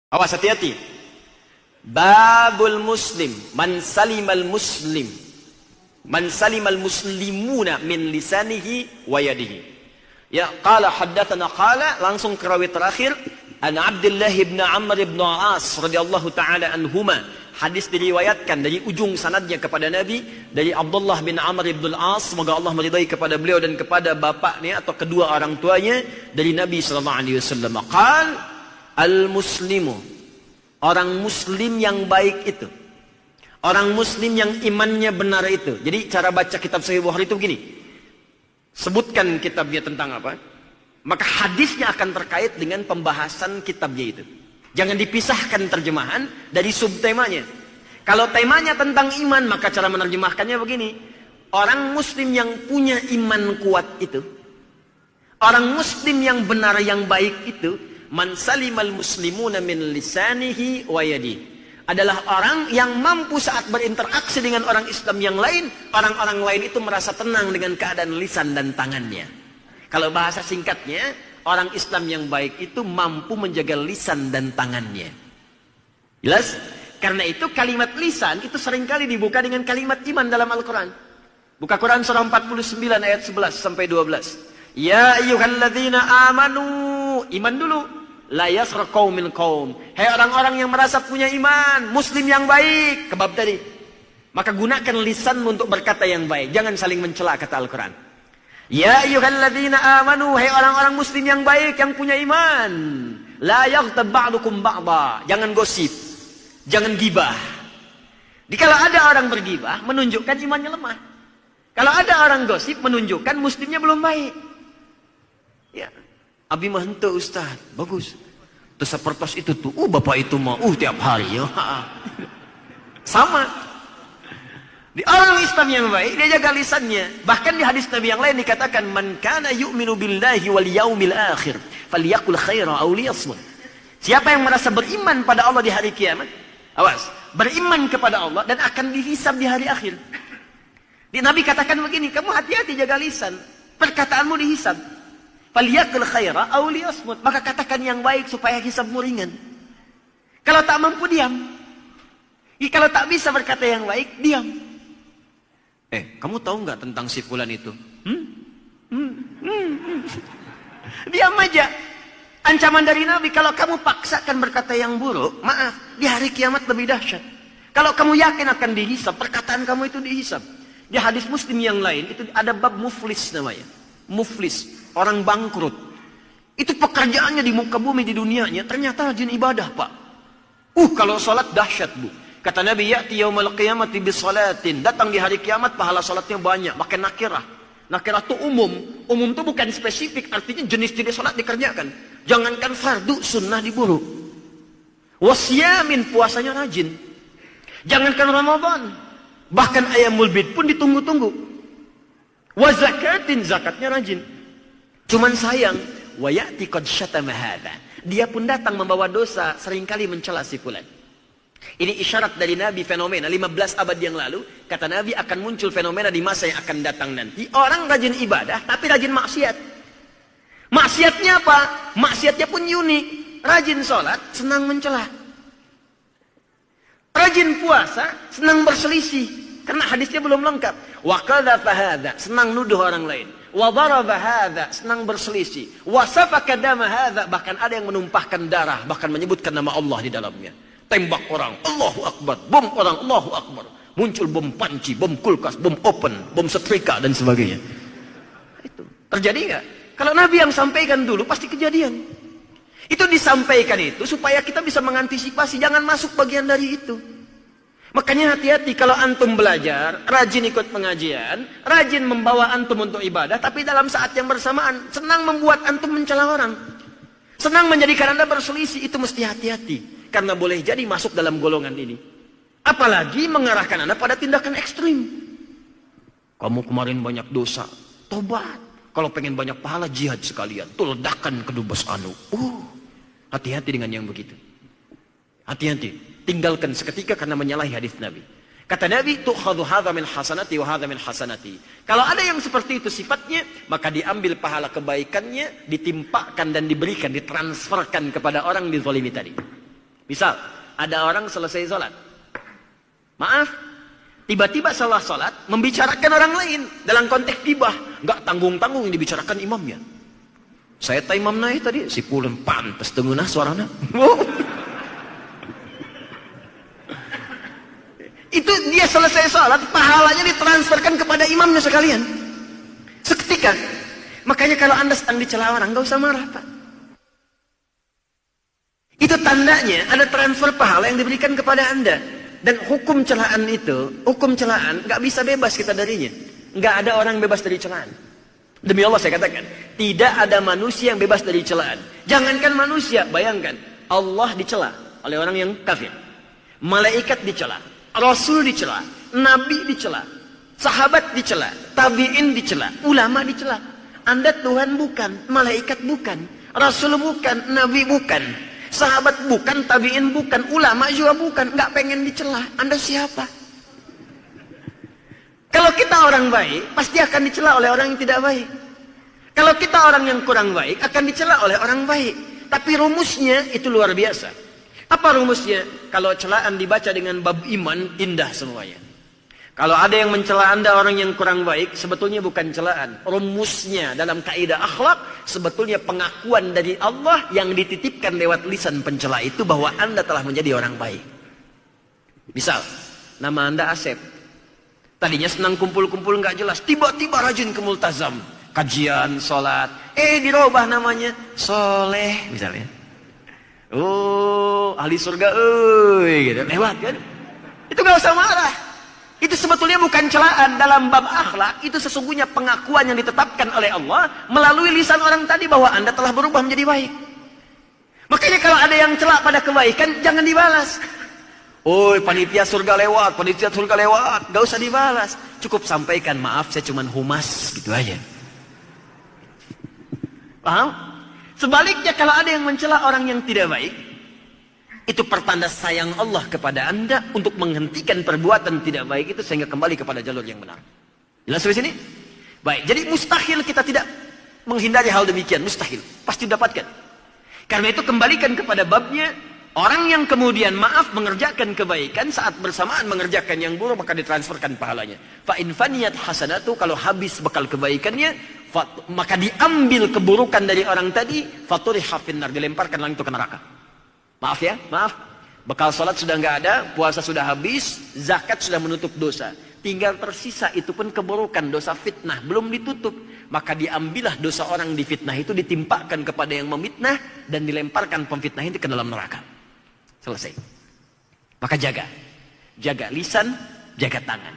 Awas, hati-hati. Babul muslim, man salimal muslim, man salimal muslimuna min lisanihi wa yadihi. Ya, qala haddatsana qala, langsung ke rawi terakhir, an Abdullah bin Amr bin As radhiyallahu taala anhuma. Hadis diriwayatkan dari ujung sanadnya kepada Nabi dari Abdullah bin Amr bin As, semoga Allah meridai kepada beliau dan kepada bapaknya atau kedua orang tuanya, dari Nabi sallallahu alaihi wasallam. Qal al-muslimu, orang muslim yang baik itu, orang muslim yang imannya benar itu. Jadi cara baca kitab Sahih Bukhari itu begini. Sebutkan kitabnya tentang apa, maka hadisnya akan terkait dengan pembahasan kitabnya itu. Jangan dipisahkan terjemahan dari subtemanya. Kalau temanya tentang iman, maka cara menerjemahkannya begini. Orang muslim yang punya iman kuat itu, orang muslim yang benar yang baik itu, man salimal muslimuna min lisanihi wa yadihi, adalah orang yang mampu saat berinteraksi dengan orang Islam yang lain, orang-orang lain itu merasa tenang dengan keadaan lisan dan tangannya. Kalau bahasa singkatnya, orang Islam yang baik itu mampu menjaga lisan dan tangannya. Jelas? Karena itu kalimat lisan itu seringkali dibuka dengan kalimat iman dalam Al-Quran. Buka Quran surah 49 ayat 11 sampai 12. Ya ayyuhalladzina amanu, iman dulu. La yasra qaumin qaum. Hai orang-orang yang merasa punya iman, muslim yang baik, kebab tadi. Maka gunakan lisan untuk berkata yang baik, jangan saling mencela, kata Al-Quran. Ya ayyuhalladzina amanu, hai orang-orang muslim yang baik yang punya iman, la yaghtab ba'dukum ba'dha, jangan gosip, jangan gibah. Kalau ada orang bergibah menunjukkan imannya lemah. Kalau ada orang gosip menunjukkan muslimnya belum baik. Ya, abi mah henteu ustaz, bagus. Terus sepertos itu tuh, bapak itu mah tiap hari ya. Sama. Di orang Islam yang baik, dia jaga lisannya. Bahkan di hadis Nabi yang lain dikatakan, man kana yu'minu billahi wal yaumil akhir falyaqul khaira aw liyasmut. Siapa yang merasa beriman pada Allah di hari kiamat, awas, beriman kepada Allah dan akan dihisab di hari akhir. Di Nabi katakan begini, kamu hati-hati jaga lisan, perkataanmu dihisab. Falyaqul khaira aw liyasmut, maka katakan yang baik supaya hisabmu ringan. Kalau tak mampu diam. Kalau tak bisa berkata yang baik, diam. Kamu tahu nggak tentang si fulan itu? Diam aja. Ancaman dari Nabi, kalau kamu paksakan berkata yang buruk, maaf, di hari kiamat lebih dahsyat. Kalau kamu yakin akan dihisab, perkataan kamu itu dihisab. Di hadis Muslim yang lain, itu ada bab muflis namanya. Muflis, orang bangkrut. Itu pekerjaannya di muka bumi di dunianya, ternyata rajin ibadah, Pak. Kalau sholat dahsyat, Bu. Kata Nabi, ya'ti yaumal qiyamati bisolatin, datang di hari kiamat pahala salatnya banyak, pakai nakirah. Nakirah itu umum. Umum itu bukan spesifik, artinya jenis-jenis salat dikerjakan. Jangankan fardu, sunnah diburu. Wasyamin, puasanya rajin. Jangankan Ramadan, bahkan ayamul bid pun ditunggu-tunggu. Wazakatin, zakatnya rajin. Cuman sayang, wa ya'ti qad syatama hadza, dia pun datang membawa dosa, seringkali mencela si fulan. Ini isyarat dari Nabi, fenomena 15 abad yang lalu. Kata Nabi, akan muncul fenomena di masa yang akan datang nanti. Orang rajin ibadah tapi rajin maksiat. Maksiatnya apa? Maksiatnya pun unik. Rajin sholat, senang mencela. Rajin puasa, senang berselisih. Karena hadisnya belum lengkap. Wa qadhafa hadza, senang nuduh orang lain. Wa daraba hadza, senang berselisih. Wa safaka dama hadza, bahkan ada yang menumpahkan darah, bahkan menyebutkan nama Allah di dalamnya. Tembak orang, Allahu Akbar. Bom orang, Allahu Akbar. Muncul bom panci, bom kulkas, bom open, bom setrika, dan sebagainya. Itu terjadi nggak? Kalau Nabi yang sampaikan dulu, pasti kejadian. Itu disampaikan itu supaya kita bisa mengantisipasi, jangan masuk bagian dari itu. Makanya hati-hati kalau antum belajar, rajin ikut pengajian, rajin membawa antum untuk ibadah, tapi dalam saat yang bersamaan, senang membuat antum mencela orang. Senang menjadikan anda berselisih, itu mesti hati-hati. Karena boleh jadi masuk dalam golongan ini. Apalagi mengarahkan anda pada tindakan ekstrim. Kamu kemarin banyak dosa, tobat. Kalau pengen banyak pahala, jihad sekalian. Tuh ledakan kedubes anu. Hati-hati dengan yang begitu. Hati-hati. Tinggalkan seketika karena menyalahi hadis Nabi. Kata Nabi, tu'khadhu hadha min hasanati wa hadha min hasanati. Kalau ada yang seperti itu sifatnya, maka diambil pahala kebaikannya, ditimpakan dan diberikan, ditransferkan kepada orang dizalimi tadi. Misal, ada orang selesai sholat. Maaf, tiba-tiba salah sholat, membicarakan orang lain. Dalam konteks gibah. Nggak tanggung-tanggung yang dibicarakan imamnya. Saya tak imam naik tadi, si pulun pantas dengunah suaranya. Itu dia selesai sholat, pahalanya ditransferkan kepada imamnya sekalian. Seketika. Makanya kalau Anda sedang dicela orang, nggak usah marah, Pak. Itu tandanya ada transfer pahala yang diberikan kepada Anda. Dan hukum celaan itu, hukum celaan nggak bisa bebas kita darinya. Nggak ada orang bebas dari celaan. Demi Allah saya katakan, tidak ada manusia yang bebas dari celaan. Jangankan manusia, bayangkan Allah dicela oleh orang yang kafir, malaikat dicela, Rasul dicela, Nabi dicela, sahabat dicela, tabi'in dicela, ulama dicela. Anda Tuhan bukan, malaikat bukan, Rasul bukan, Nabi bukan, sahabat bukan, tabi'in bukan, ulama juga bukan. Nggak pengen dicela. Anda siapa? Kalau kita orang baik, pasti akan dicela oleh orang yang tidak baik. Kalau kita orang yang kurang baik, akan dicela oleh orang baik. Tapi rumusnya itu luar biasa. Apa rumusnya? Kalau celaan dibaca dengan bab iman, indah semuanya. Kalau ada yang mencela Anda orang yang kurang baik, sebetulnya bukan celaan. Rumusnya dalam kaidah akhlak, sebetulnya pengakuan dari Allah yang dititipkan lewat lisan pencela itu bahwa Anda telah menjadi orang baik. Misal, nama Anda Asep. Tadinya senang kumpul-kumpul nggak jelas, tiba-tiba rajin ke multazam, kajian, sholat. Dirubah namanya Soleh misalnya. Oh, ahli surga, gitu. Lewat kan? Itu nggak usah marah. Itu sebetulnya bukan celaan dalam bab akhlak. Itu sesungguhnya pengakuan yang ditetapkan oleh Allah melalui lisan orang tadi bahwa Anda telah berubah menjadi baik. Makanya kalau ada yang celak pada kebaikan, jangan dibalas. Panitia surga lewat, panitia surga lewat. Gak usah dibalas. Cukup sampaikan, maaf saya cuma humas. Gitu aja. Paham? Sebaliknya kalau ada yang mencela orang yang tidak baik, itu pertanda sayang Allah kepada Anda untuk menghentikan perbuatan tidak baik itu sehingga kembali kepada jalur yang benar. Jelas sampai sini? Baik, jadi mustahil kita tidak menghindari hal demikian. Mustahil. Pasti dapatkan. Karena itu kembalikan kepada babnya. Orang yang kemudian maaf mengerjakan kebaikan saat bersamaan mengerjakan yang buruk maka ditransferkan pahalanya. Fa in faniyat hasanatu, kalau habis bekal kebaikannya maka diambil keburukan dari orang tadi, faturiha finnar, dilemparkan langsung ke neraka. Maaf ya, maaf. Bekal salat sudah nggak ada, puasa sudah habis, zakat sudah menutup dosa. Tinggal tersisa itu pun keburukan, dosa fitnah belum ditutup. Maka diambillah dosa orang di fitnah itu ditimpakan kepada yang memfitnah dan dilemparkan pemfitnah itu ke dalam neraka. Selesai. Maka jaga lisan, jaga tangan.